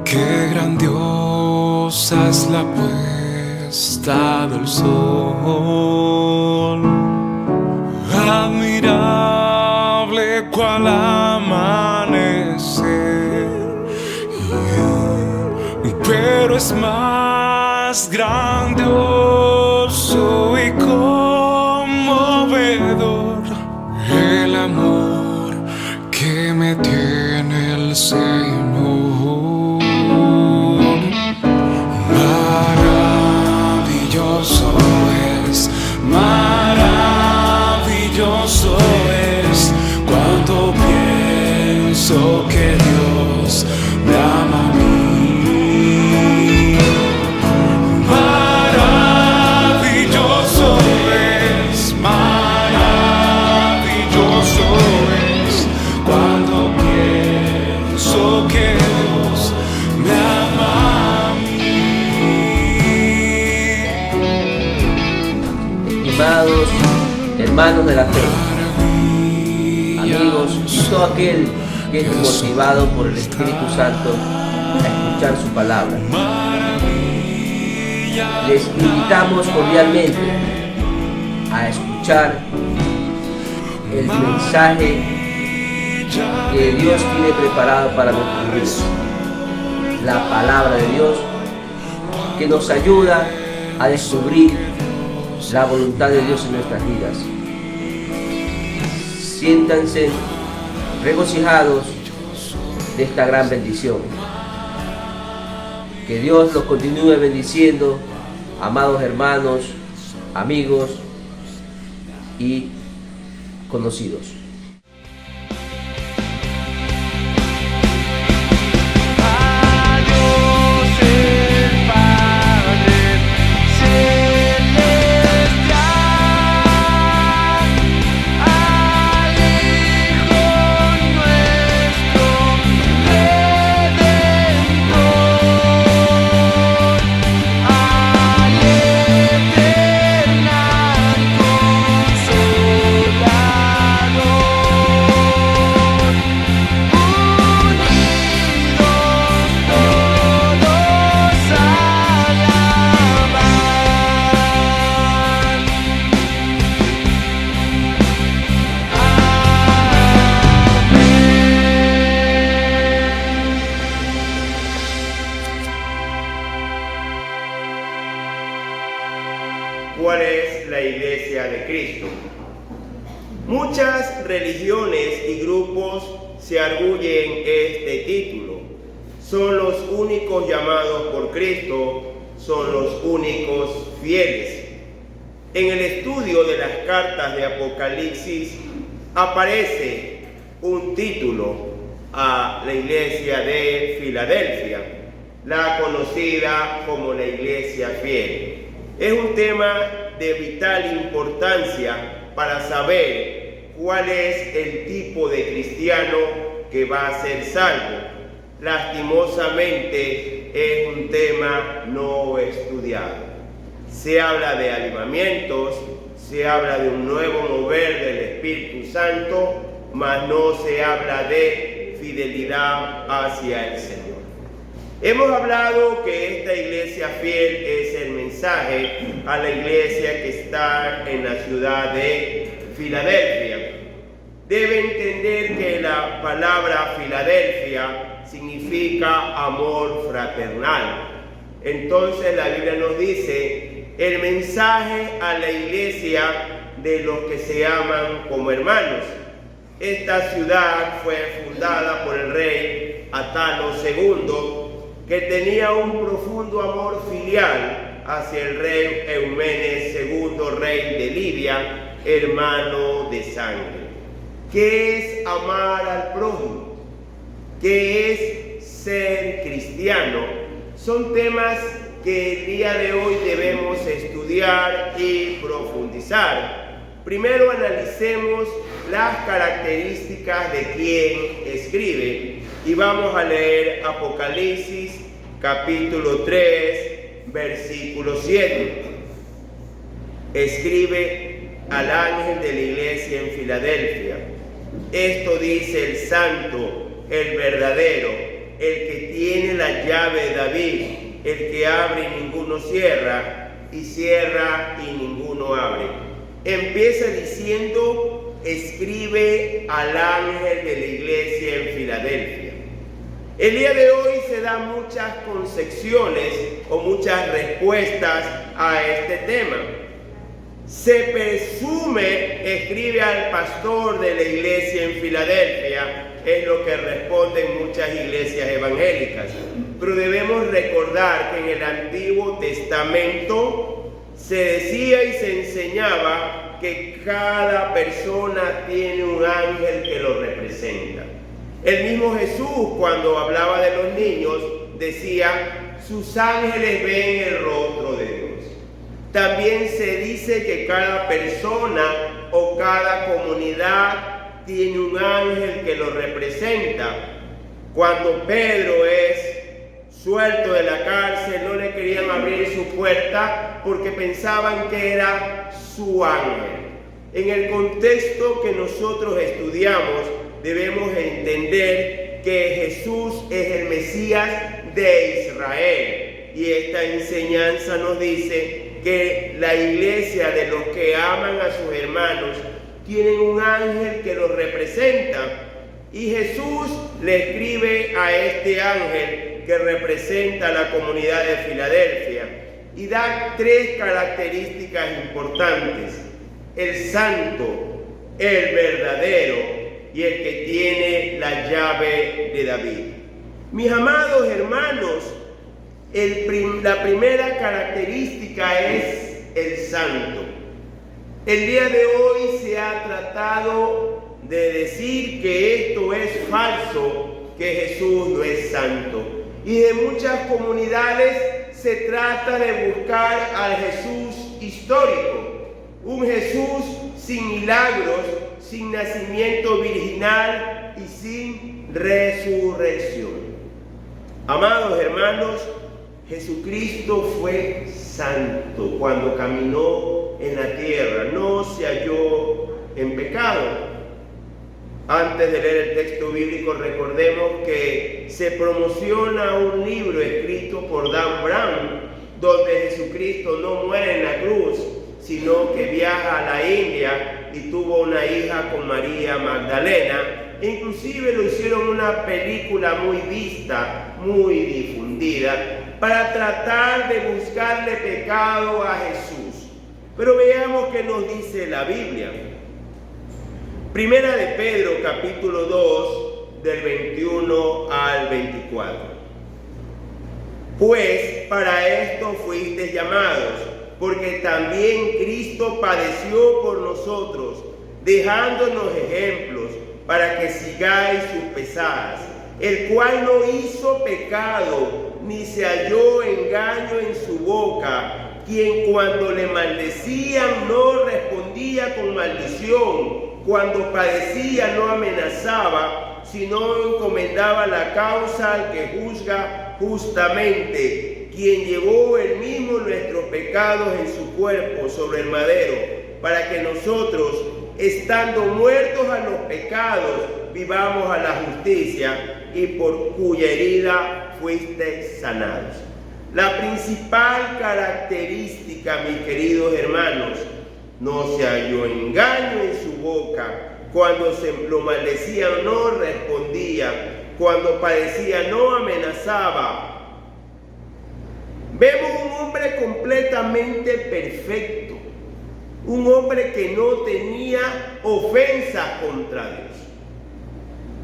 Qué grandiosa es la puesta del sol, admirable cual amanecer, pero es más grandioso y conmovedor el amor que me tiene el Señor. Maravilloso es cuando pienso que Dios me ama a mí. Maravilloso es cuando pienso que Dios me ama a mí. Amados hermanos de la fe, amigos y todo aquel que es motivado por el Espíritu Santo a escuchar su palabra, les invitamos cordialmente a escuchar el mensaje que Dios tiene preparado para nuestros vidas, la palabra de Dios que nos ayuda a descubrir la voluntad de Dios en nuestras vidas. Siéntanse regocijados de esta gran bendición. Que Dios los continúe bendiciendo, amados hermanos, amigos y conocidos. ¿Cuál es la Iglesia de Cristo? Muchas religiones y grupos se arguyen este título. Son los únicos llamados por Cristo, son los únicos fieles. En el estudio de las cartas de Apocalipsis aparece un título a la Iglesia de Filadelfia, la conocida como la Iglesia Fiel. Es un tema de vital importancia para saber cuál es el tipo de cristiano que va a ser salvo. Lastimosamente es un tema no estudiado. Se habla de avivamientos, se habla de un nuevo mover del Espíritu Santo, mas no se habla de fidelidad hacia el Señor. Hemos hablado que esta iglesia fiel es el mensaje a la iglesia que está en la ciudad de Filadelfia. Debe entender que la palabra Filadelfia significa amor fraternal. Entonces la Biblia nos dice el mensaje a la iglesia de los que se aman como hermanos. Esta ciudad fue fundada por el rey Atalo II, que tenía un profundo amor filial hacia el rey Eumenes II, rey de Libia, hermano de sangre. ¿Qué es amar al prójimo? ¿Qué es ser cristiano? Son temas que el día de hoy debemos estudiar y profundizar. Primero analicemos las características de quien escribe y vamos a leer Apocalipsis capítulo 3, versículo 7. Escribe al ángel de la iglesia en Filadelfia: esto dice el santo, el verdadero, el que tiene la la llave de David, el que abre y ninguno cierra, y cierra y ninguno abre. Empieza diciendo, escribe al ángel de la iglesia en Filadelfia. El día de hoy se dan muchas concepciones o muchas respuestas a este tema. Se presume, escribe al pastor de la iglesia en Filadelfia, es lo que responden muchas iglesias evangélicas. Pero debemos recordar que en el Antiguo Testamento se decía y se enseñaba que cada persona tiene un ángel que lo representa. El mismo Jesús, cuando hablaba de los niños, decía, sus ángeles ven el rostro de Dios. También se dice que cada persona o cada comunidad tiene un ángel que lo representa. Cuando Pedro es suelto de la cárcel, no le querían abrir su puerta porque pensaban que era su ángel. En el contexto que nosotros estudiamos, debemos entender que Jesús es el Mesías de Israel. Y esta enseñanza nos dice que la iglesia de los que aman a sus hermanos tienen un ángel que los representa. Y Jesús le escribe a este ángel que representa a la comunidad de Filadelfia y da tres características importantes: el santo, el verdadero y el que tiene la llave de David. Mis amados hermanos, la primera característica es el santo. El día de hoy se ha tratado de decir que esto es falso, que Jesús no es santo. Y de muchas comunidades se trata de buscar al Jesús histórico, un Jesús sin milagros, sin nacimiento virginal y sin resurrección. Amados hermanos, Jesucristo fue santo cuando caminó en la tierra, no se halló en pecado. Antes de leer el texto bíblico, recordemos que se promociona un libro escrito por Dan Brown, donde Jesucristo no muere en la cruz, sino que viaja a la India y tuvo una hija con María Magdalena. Inclusive lo hicieron una película muy vista, muy difundida, para tratar de buscarle pecado a Jesús. Pero veamos qué nos dice la Biblia. Primera de Pedro, capítulo 2, del 21 al 24. Pues para esto fuisteis llamados, porque también Cristo padeció por nosotros, dejándonos ejemplos, para que sigáis sus pesadas, el cual no hizo pecado, ni se halló engaño en su boca, quien cuando le maldecían no respondía con maldición, cuando padecía no amenazaba, sino encomendaba la causa al que juzga justamente, quien llevó él mismo nuestros pecados en su cuerpo sobre el madero, para que nosotros, estando muertos a los pecados, vivamos a la justicia, y por cuya herida fuisteis sanados. La principal característica, mis queridos hermanos, no se halló engaño en su boca, cuando se lo maldecía no respondía, cuando padecía no amenazaba. Vemos un hombre completamente perfecto, un hombre que no tenía ofensas contra Dios.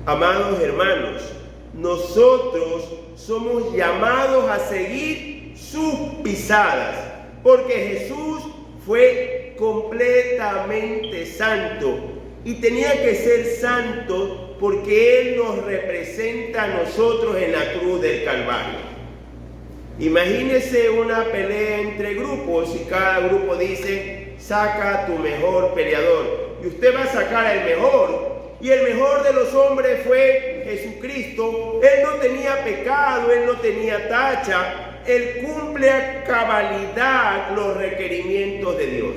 Amados hermanos, nosotros somos llamados a seguir sus pisadas, porque Jesús fue completamente santo y tenía que ser santo porque Él nos representa a nosotros en la cruz del Calvario. Imagínese una pelea entre grupos y cada grupo dice, saca tu mejor peleador, y usted va a sacar al mejor. Y el mejor de los hombres fue Jesucristo. Él no tenía pecado, Él no tenía tacha. Él cumple a cabalidad los requerimientos de Dios.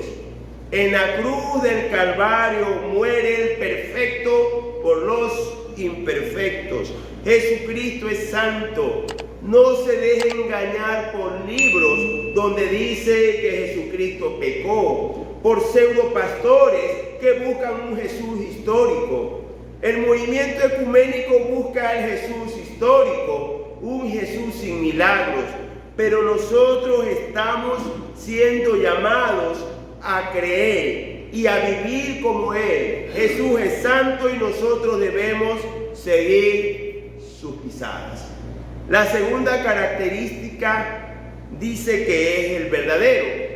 En la cruz del Calvario muere el perfecto por los imperfectos. Jesucristo es santo. no se deje engañar por libros donde dice que Jesucristo pecó, por pseudopastores que buscan un Jesús histórico. El movimiento ecuménico busca el Jesús histórico, un Jesús sin milagros, pero nosotros estamos siendo llamados a creer y a vivir como Él. Jesús es santo y nosotros debemos seguir sus pisadas. La segunda característica dice que es el verdadero.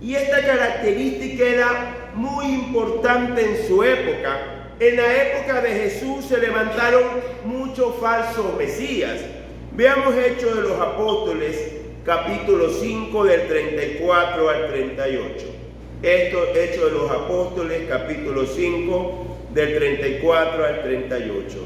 Y esta característica era muy importante en su época. En la época de Jesús se levantaron muchos falsos mesías. Veamos Hechos de los Apóstoles, capítulo 5, del 34 al 38. Esto, Hechos de los Apóstoles, capítulo 5, del 34 al 38.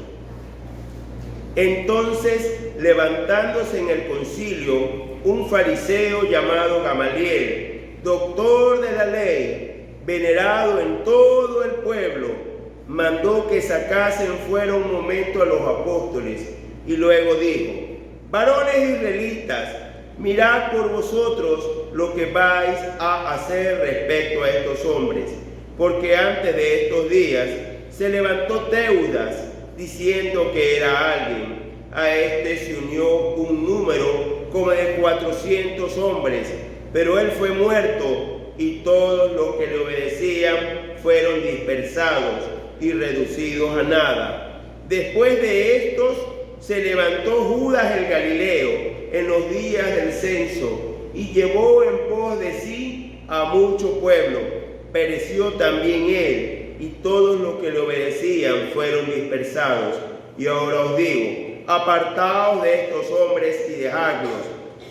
Entonces, levantándose en el concilio, un fariseo llamado Gamaliel, doctor de la ley, venerado en todo el pueblo, mandó que sacasen fuera un momento a los apóstoles y luego dijo: varones israelitas, mirad por vosotros lo que vais a hacer respecto a estos hombres, porque antes de estos días se levantó Teudas, diciendo que era alguien. A este se unió un número como de 400 hombres, pero él fue muerto y todos los que le obedecían fueron dispersados y reducidos a nada. Después de estos se levantó Judas el Galileo en los días del censo y llevó en pos de sí a mucho pueblo. Pereció también él y todos los que le obedecían fueron dispersados. Y ahora os digo, apartaos de estos hombres y dejadlos,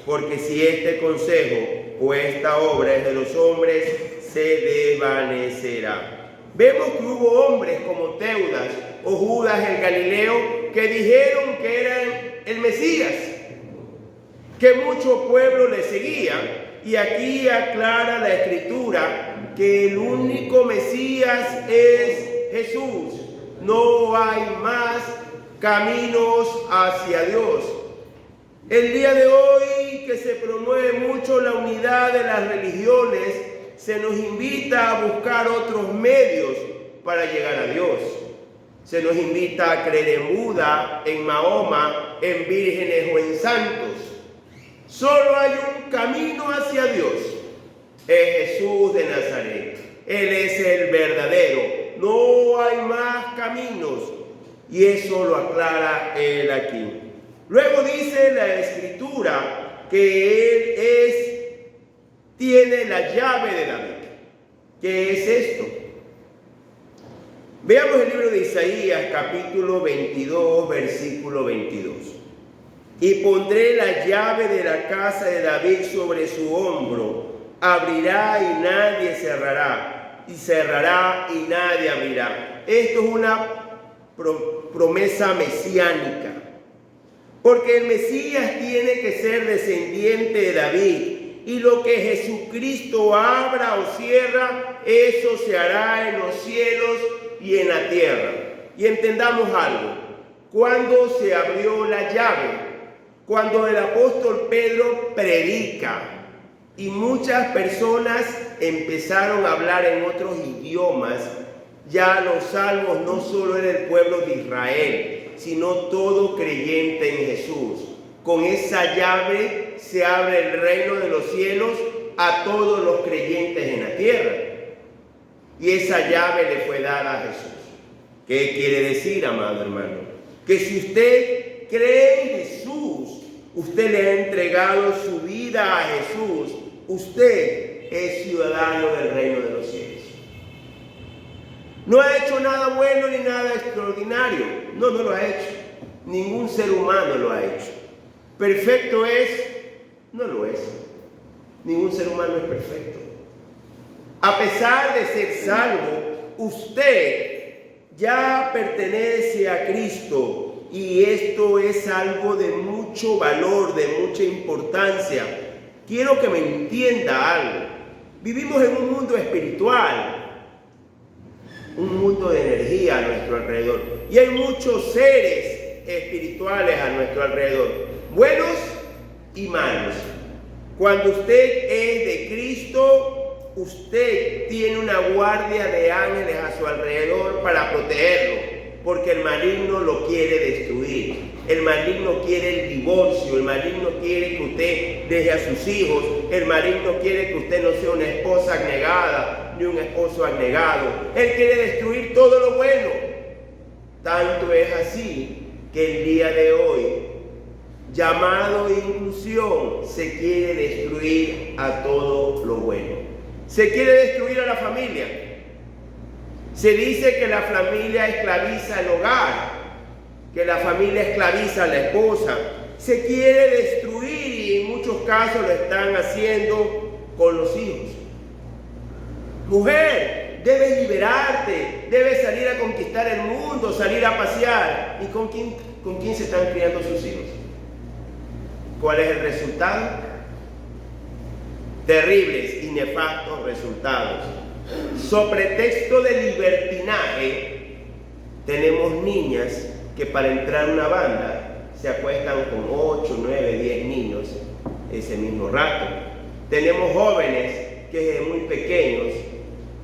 porque si este consejo o esta obra es de los hombres, se desvanecerá. Vemos que hubo hombres como Teudas o Judas el Galileo que dijeron que eran el Mesías, que mucho pueblo le seguía, y aquí aclara la Escritura que el único Mesías es Jesús. No hay más caminos hacia Dios. El día de hoy, que se promueve mucho la unidad de las religiones, se nos invita a buscar otros medios para llegar a Dios. Se nos invita a creer en Buda, en Mahoma, en vírgenes o en santos. Solo hay un camino hacia Dios. Es Jesús de Nazaret. Él es el verdadero. No hay más caminos. Y eso lo aclara él aquí. Luego dice la Escritura que él tiene la llave de David. ¿Qué es esto? Veamos el libro de Isaías, capítulo 22, versículo 22. Y pondré la llave de la casa de David sobre su hombro. Abrirá y nadie cerrará. Y cerrará y nadie abrirá. Esto es una promesa mesiánica. Porque el Mesías tiene que ser descendiente de David. Y lo que Jesucristo abra o cierra, eso se hará en los cielos y en la tierra. Y entendamos algo. ¿Cuándo se abrió la llave? Cuando el apóstol Pedro predica y muchas personas empezaron a hablar en otros idiomas, ya los salvos no solo era el pueblo de Israel, sino todo creyente en Jesús. Con esa llave se abre el reino de los cielos a todos los creyentes en la tierra. Y esa llave le fue dada a Jesús. ¿Qué quiere decir, amado hermano? Que si usted cree en Jesús, usted le ha entregado su vida a Jesús, usted es ciudadano del reino de los cielos. No ha hecho nada bueno ni nada extraordinario. No lo ha hecho. Ningún ser humano lo ha hecho. ¿Perfecto es? No lo es. Ningún ser humano es perfecto. A pesar de ser salvo, usted ya pertenece a Cristo, y esto es algo de mucho valor, de mucha importancia. Quiero que me entienda algo. Vivimos en un mundo espiritual, un mundo de energía a nuestro alrededor, y hay muchos seres espirituales a nuestro alrededor. buenos y malos. Cuando usted es de Cristo, usted tiene una guardia de ángeles a su alrededor para protegerlo, porque el maligno lo quiere destruir. El maligno quiere el divorcio, el maligno quiere que usted deje a sus hijos, el maligno quiere que usted no sea una esposa abnegada ni un esposo abnegado. Él quiere destruir todo lo bueno. Tanto es así que el día de hoy, llamado inclusión, se quiere destruir a todo lo bueno. Se quiere destruir a la familia. Se dice que la familia esclaviza el hogar, que la familia esclaviza a la esposa. Se quiere destruir y en muchos casos lo están haciendo con los hijos. Mujer, debes liberarte, debes salir a conquistar el mundo, salir a pasear. ¿Y con quién se están criando sus hijos? ¿Cuál es el resultado? Terribles y nefastos resultados. So pretexto de libertinaje, tenemos niñas que para entrar a una banda se acuestan con 8, 9, 10 niños ese mismo rato. Tenemos jóvenes que desde muy pequeños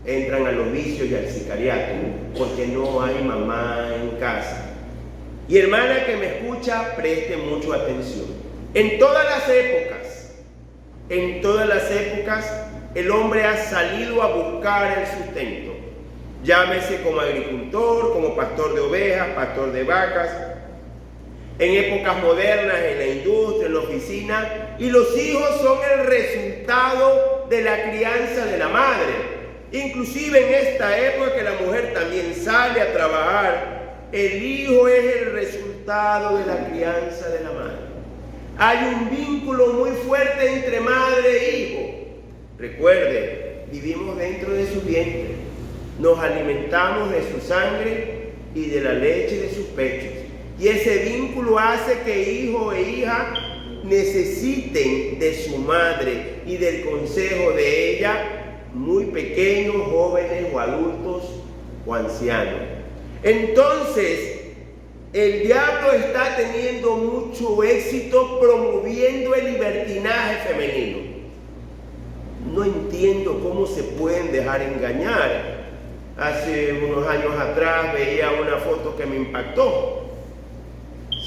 entran a los vicios y al sicariato porque no hay mamá en casa. Y hermana que me escucha, preste mucha atención. En todas las épocas, el hombre ha salido a buscar el sustento. Llámese como agricultor, como pastor de ovejas, pastor de vacas. En épocas modernas, en la industria, en la oficina. Y los hijos son el resultado de la crianza de la madre. Inclusive en esta época que la mujer también sale a trabajar, el hijo es el resultado de la crianza de la madre. Hay un vínculo muy fuerte entre madre e hijo. Recuerde, vivimos dentro de su vientre, nos alimentamos de su sangre y de la leche de sus pechos. Y ese vínculo hace que hijo e hija necesiten de su madre y del consejo de ella, muy pequeños, jóvenes o adultos o ancianos. Entonces, el diablo está teniendo mucho éxito promoviendo el libertinaje femenino. No entiendo cómo se pueden dejar engañar. Hace unos años atrás veía una foto que me impactó.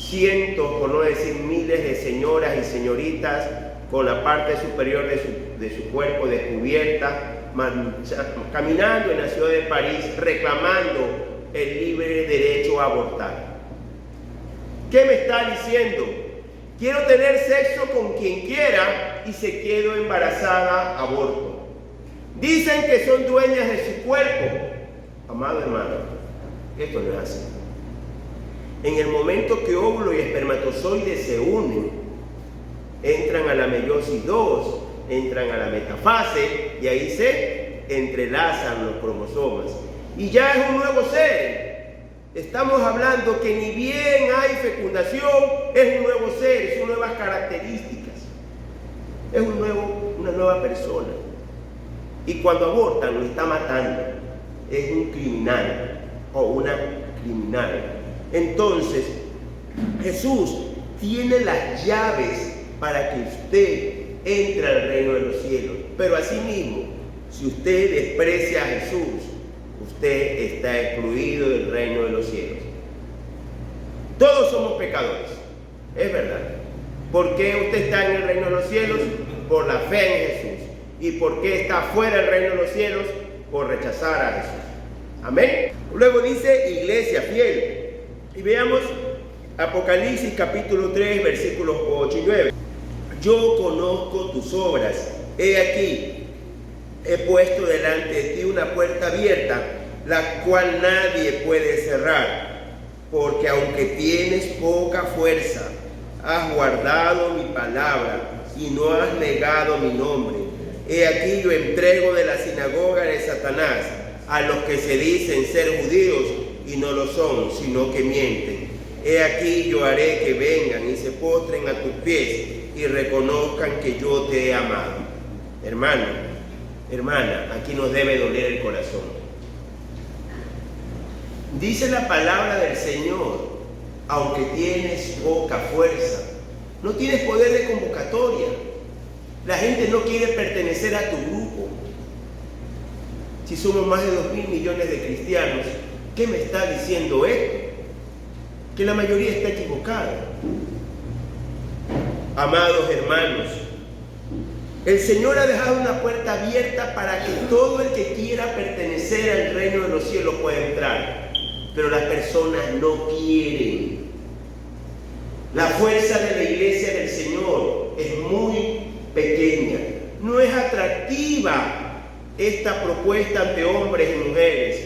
Cientos, por no decir miles de señoras y señoritas con la parte superior de su cuerpo descubierta, caminando en la ciudad de París reclamando el libre derecho a abortar. ¿Qué me está diciendo? Quiero tener sexo con quien quiera y si quedo embarazada, aborto. Dicen que son dueñas de su cuerpo. Amado hermano, esto no es así. En el momento que óvulo y espermatozoide se unen, entran a la meiosis 2, entran a la metafase y ahí se entrelazan los cromosomas. Y ya es un nuevo ser. Estamos hablando que ni bien hay fecundación, es un nuevo ser, son nuevas características. Es una nueva persona. Y cuando abortan, lo está matando. Es un criminal o una criminal. Entonces, Jesús tiene las llaves para que usted entre al reino de los cielos. Pero asimismo, si usted desprecia a Jesús, usted está excluido del reino de los cielos. Todos somos pecadores, es verdad. ¿Por qué usted está en el reino de los cielos? Por la fe en Jesús. ¿Y por qué está fuera del reino de los cielos? Por rechazar a Jesús. Amén. Luego dice iglesia fiel. Y veamos Apocalipsis capítulo 3, versículos 8 y 9. Yo conozco tus obras. He aquí, he puesto delante de ti una puerta abierta, la cual nadie puede cerrar. Porque aunque tienes poca fuerza, has guardado mi palabra y no has negado mi nombre. He aquí yo entrego de la sinagoga de Satanás a los que se dicen ser judíos y no lo son, sino que mienten. He aquí yo haré que vengan y se postren a tus pies y reconozcan que yo te he amado. Hermano, hermana, aquí nos debe doler el corazón. Dice la palabra del Señor, aunque tienes poca fuerza, No tienes poder de convocatoria. La gente no quiere pertenecer a tu grupo. Si somos más de 2.000 millones de cristianos, ¿qué me está diciendo esto? Que la mayoría está equivocada. Amados hermanos, el Señor ha dejado una puerta abierta para que todo el que quiera pertenecer al reino de los cielos pueda entrar. Pero las personas no quieren. La fuerza de la iglesia del Señor es muy pequeña. No es atractiva esta propuesta ante hombres y mujeres.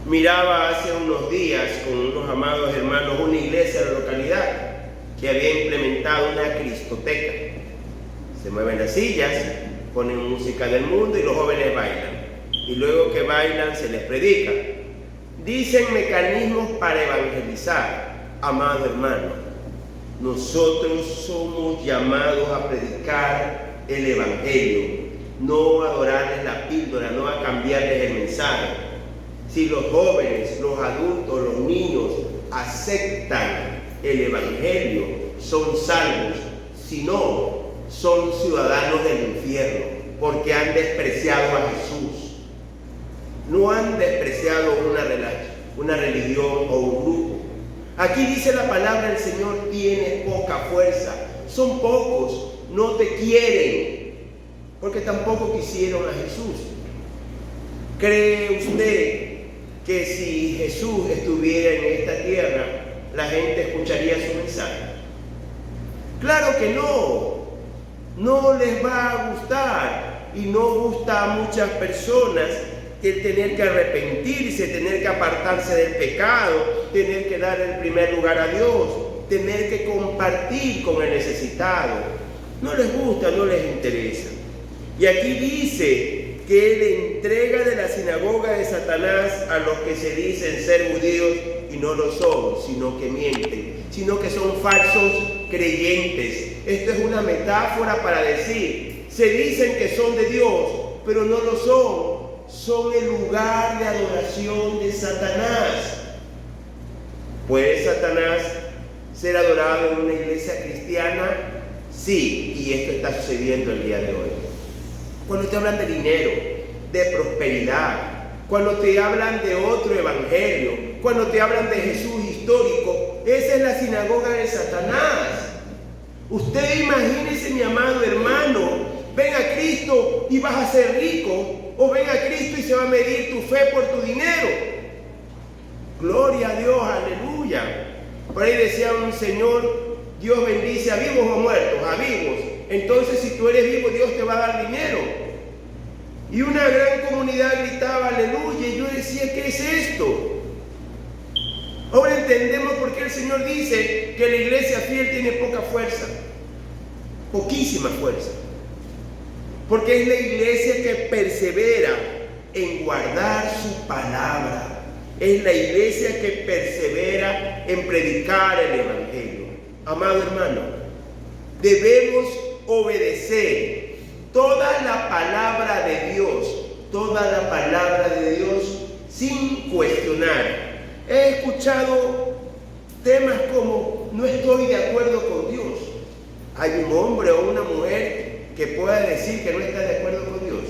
Miraba hace unos días con unos amados hermanos una iglesia de la localidad que había implementado una cristoteca. Se mueven las sillas, ponen música del mundo y los jóvenes bailan. Y luego que bailan se les predica. Dicen mecanismos para evangelizar. Amado hermano, nosotros somos llamados a predicar el evangelio, no a adorarles la píldora, no a cambiarles el mensaje. Si los jóvenes, los adultos, los niños aceptan el evangelio, son salvos. Si no, son ciudadanos del infierno, porque han despreciado a Jesús. No han despreciado una religión o un grupo. Aquí dice la palabra del Señor, tienes poca fuerza. Son pocos, no te quieren, porque tampoco quisieron a Jesús. ¿Cree usted que si Jesús estuviera en esta tierra, la gente escucharía su mensaje? Claro que no. No les va a gustar, y no gusta a muchas personas el tener que arrepentirse, tener que apartarse del pecado, tener que dar el primer lugar a Dios, tener que compartir con el necesitado. No les gusta, no les interesa. Y aquí dice que Él entrega de la sinagoga de Satanás a los que se dicen ser judíos y no lo son, sino que mienten, sino que son falsos creyentes. Esto es una metáfora para decir, se dicen que son de Dios, pero no lo son. Son el lugar de adoración de Satanás. ¿Puede Satanás ser adorado en una iglesia cristiana? Sí, y esto está sucediendo el día de hoy. Cuando te hablan de dinero, de prosperidad, cuando te hablan de otro evangelio, cuando te hablan de Jesús histórico, esa es la sinagoga de Satanás. Usted imagínese, mi amado hermano, ven a Cristo y vas a ser rico, o ven a Cristo y se va a medir tu fe por tu dinero. Gloria a Dios, aleluya. Por ahí decía un señor, Dios bendice a vivos o muertos, a vivos. Entonces si tú eres vivo, Dios te va a dar dinero. Y una gran comunidad gritaba aleluya, y yo decía, ¿qué es esto? Ahora entendemos por qué el Señor dice que la iglesia fiel tiene poca fuerza, poquísima fuerza. Porque es la iglesia que persevera en guardar su palabra. Es la iglesia que persevera en predicar el evangelio. Amado hermano, debemos obedecer toda la palabra de Dios, toda la palabra de Dios sin cuestionar. He escuchado temas como no estoy de acuerdo con Dios. Hay un hombre o una mujer que pueda decir que no está de acuerdo con Dios.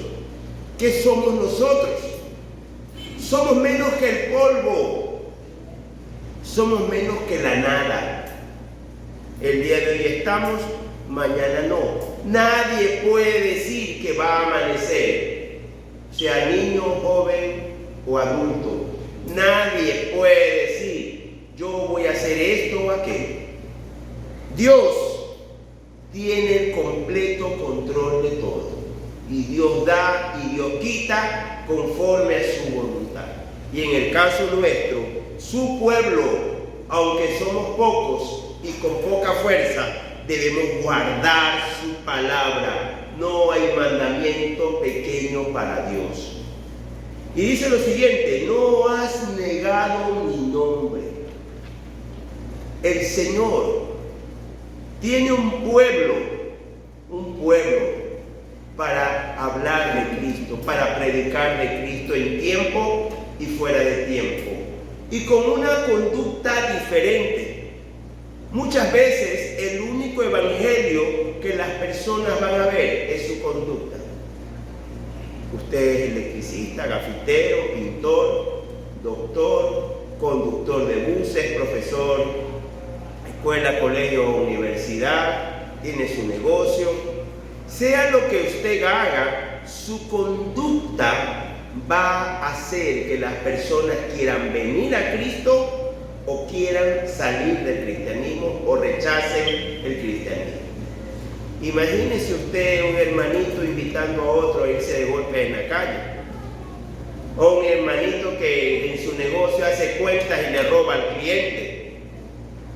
¿Qué somos nosotros? Somos menos que el polvo. Somos menos que la nada. El día de hoy estamos, mañana no. Nadie puede decir que va a amanecer, sea niño, joven o adulto. Nadie puede decir, yo voy a hacer esto o aquello. Dios tiene el completo control de todo. Y Dios da y Dios quita conforme a su voluntad. Y en el caso nuestro, su pueblo, aunque somos pocos y con poca fuerza, debemos guardar su palabra. No hay mandamiento pequeño para Dios. Y dice lo siguiente, no has negado mi nombre. El Señor tiene un pueblo para hablar de Cristo, para predicar de Cristo en tiempo y fuera de tiempo, y con una conducta diferente. Muchas veces el único evangelio que las personas van a ver es su conducta. Usted es electricista, gafitero, pintor, doctor, conductor de buses, profesor, escuela, colegio o universidad, tiene su negocio. Sea lo que usted haga, su conducta va a hacer que las personas quieran venir a Cristo o quieran salir del cristianismo o rechacen el cristianismo. Imagínese usted un hermanito invitando a otro a irse de golpe en la calle, o un hermanito que en su negocio hace cuentas y le roba al cliente,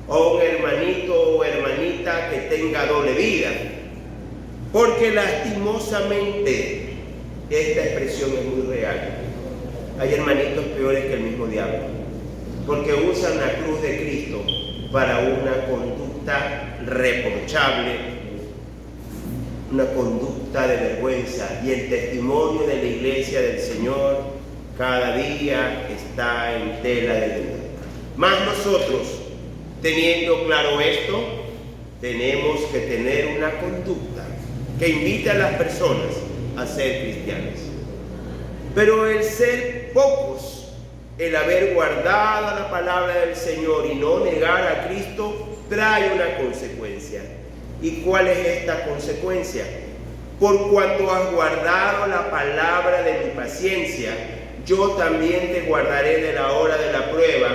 o un hermanito o hermanita que tenga doble vida, porque lastimosamente esta expresión es muy real. Hay hermanitos peores que el mismo diablo, porque usan la cruz de Cristo para una conducta reprochable, una conducta de vergüenza, y el testimonio de la iglesia del Señor cada día está en tela de duda. Mas nosotros, teniendo claro esto, tenemos que tener una conducta que invite a las personas a ser cristianas. Pero el ser pocos, el haber guardado la palabra del Señor y no negar a Cristo, trae una consecuencia. ¿Y cuál es esta consecuencia? Por cuanto has guardado la palabra de mi paciencia, yo también te guardaré de la hora de la prueba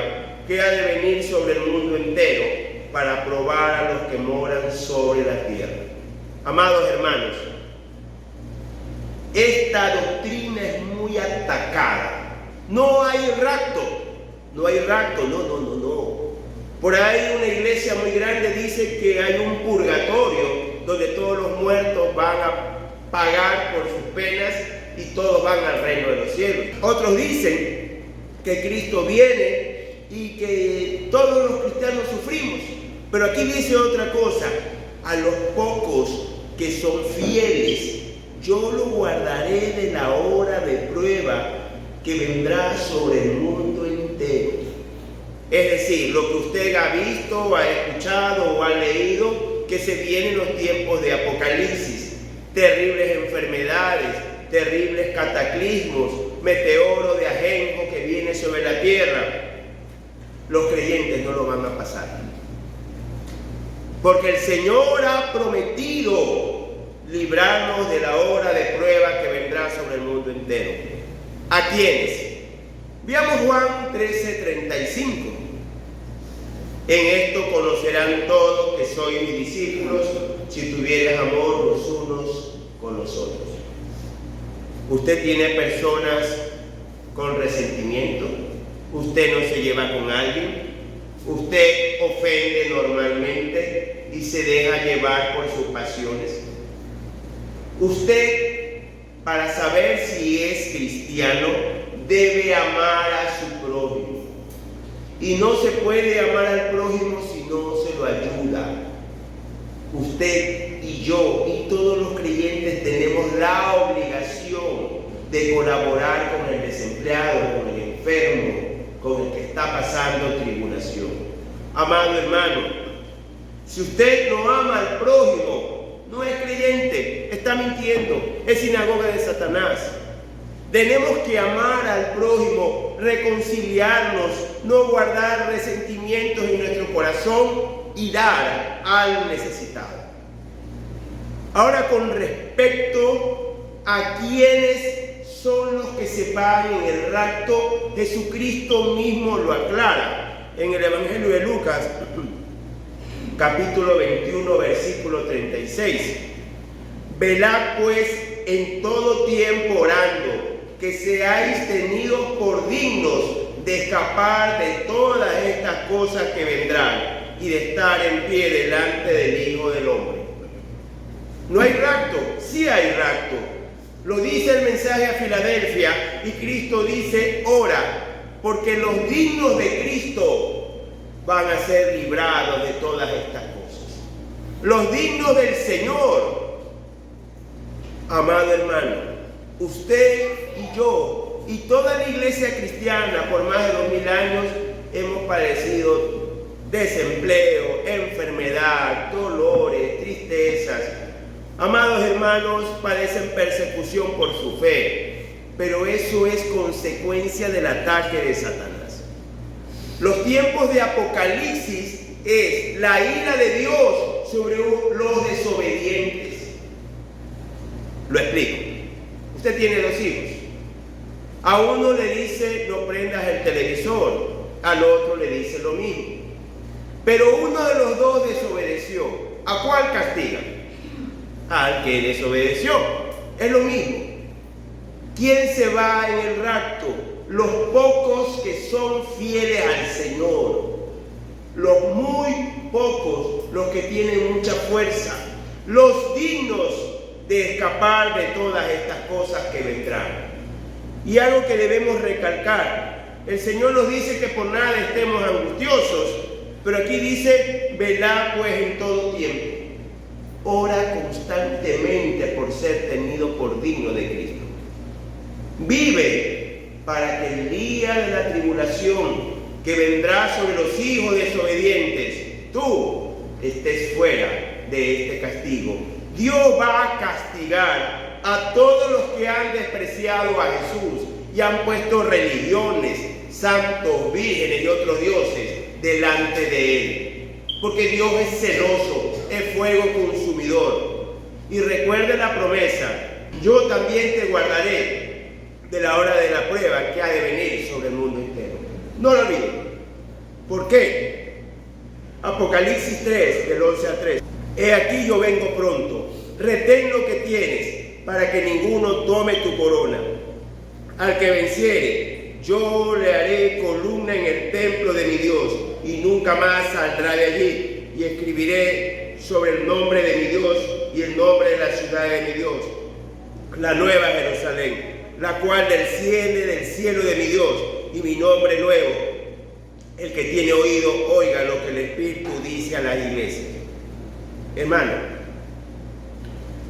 que ha de venir sobre el mundo entero para probar a los que moran sobre la tierra. Amados hermanos, esta doctrina es muy atacada. No hay rapto, no. Por ahí una iglesia muy grande dice que hay un purgatorio donde todos los muertos van a pagar por sus penas y todos van al reino de los cielos. Otros dicen que Cristo viene y que todos los cristianos sufrimos. Pero aquí dice otra cosa: a los pocos que son fieles, yo lo guardaré de la hora de prueba que vendrá sobre el mundo entero. Es decir, lo que usted ha visto, ha escuchado o ha leído, que se vienen los tiempos de Apocalipsis, terribles enfermedades, terribles cataclismos, meteoro de ajenjo que viene sobre la tierra. Los creyentes no lo van a pasar, porque el Señor ha prometido librarnos de la hora de prueba que vendrá sobre el mundo entero. ¿A quiénes? Veamos Juan 13:35. En esto conocerán todos que sois mis discípulos, si tuvieres amor los unos con los otros. Usted tiene personas con resentimiento, usted no se lleva con alguien, usted ofende normalmente y se deja llevar por sus pasiones. Usted, para saber si es cristiano, debe amar a su prójimo. Y no se puede amar al prójimo si no se lo ayuda. Usted y yo y todos los creyentes tenemos la obligación de colaborar con el desempleado, con el enfermo, con el que está pasando tribulación. Amado hermano, si usted no ama al prójimo, no es creyente, está mintiendo, es sinagoga de Satanás. Tenemos que amar al prójimo, reconciliarnos, no guardar resentimientos en nuestro corazón y dar al necesitado. Ahora, con respecto a quienes son los que se van en el rapto, Jesucristo mismo lo aclara en el Evangelio de Lucas, capítulo 21, versículo 36. Velad pues en todo tiempo orando, que seáis tenidos por dignos de escapar de todas estas cosas que vendrán y de estar en pie delante del Hijo del Hombre. ¿No hay rapto? Sí hay rapto. Lo dice el mensaje a Filadelfia, y Cristo dice: ora, porque los dignos de Cristo van a ser librados de todas estas cosas. Los dignos del Señor. Amado hermano, usted y yo y toda la iglesia cristiana por más de 2000 años hemos padecido desempleo, enfermedad, dolores, tristezas. Amados hermanos, padecen persecución por su fe, pero eso es consecuencia del ataque de Satanás. Los tiempos de Apocalipsis es la ira de Dios sobre los desobedientes. Lo explico. Usted tiene 2 hijos. A uno le dice no prendas el televisor, al otro le dice lo mismo. Pero uno de los dos desobedeció. ¿A cuál castiga? Al que desobedeció. Es lo mismo. ¿Quién se va en el rapto? Los pocos que son fieles al Señor. Los muy pocos, los que tienen mucha fuerza. Los dignos de escapar de todas estas cosas que vendrán. Y algo que debemos recalcar, el Señor nos dice que por nada estemos angustiosos, pero aquí dice, velad pues en todo tiempo, ora constantemente por ser tenido por digno de Cristo. Vive para que el día de la tribulación que vendrá sobre los hijos desobedientes, tú estés fuera de este castigo. Dios va a castigar a todos los que han despreciado a Jesús y han puesto religiones, santos, vírgenes y otros dioses delante de Él. Porque Dios es celoso, es fuego consumidor. Y recuerde la promesa, yo también te guardaré de la hora de la prueba que ha de venir sobre el mundo entero. No lo olviden. ¿Por qué? Apocalipsis 3, del 11 al 13. He aquí yo vengo pronto, retén lo que tienes, para que ninguno tome tu corona. Al que venciere, yo le haré columna en el templo de mi Dios, y nunca más saldrá de allí, y escribiré sobre el nombre de mi Dios y el nombre de la ciudad de mi Dios, la nueva Jerusalén, la cual desciende del cielo de mi Dios, y mi nombre nuevo. El que tiene oído, oiga lo que el Espíritu dice a las iglesias. Hermano,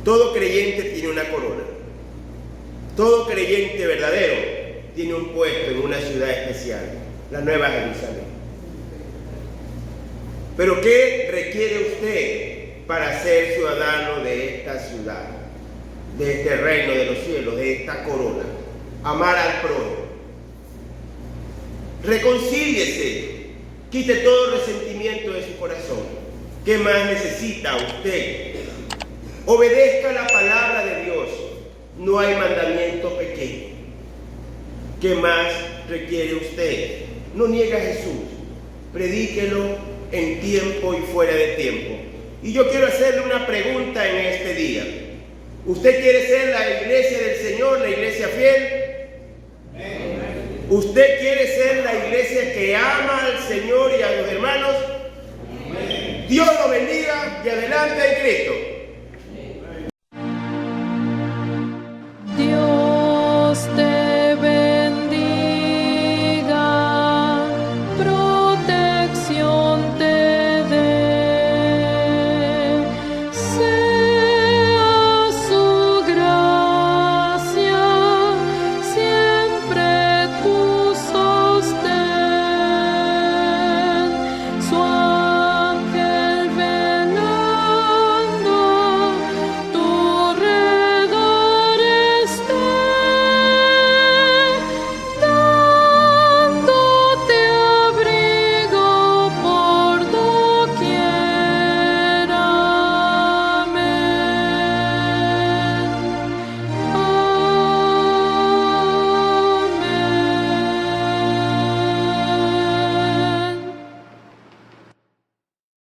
todo creyente tiene una corona. Todo creyente verdadero tiene un puesto en una ciudad especial, la Nueva Jerusalén. Pero ¿qué requiere usted para ser ciudadano de esta ciudad, de este reino de los cielos, de esta corona? Amar al prójimo. Reconcíliese, quite todo resentimiento de su corazón. ¿Qué más necesita usted? Obedezca la palabra de Dios. No hay mandamiento pequeño. ¿Qué más requiere usted? No niegue a Jesús. Predíquelo en tiempo y fuera de tiempo. Y yo quiero hacerle una pregunta en este día. ¿Usted quiere ser la iglesia del Señor, la iglesia fiel? ¿Usted quiere ser la iglesia que ama al Señor y a los hermanos? Dios lo bendiga y adelante en Cristo.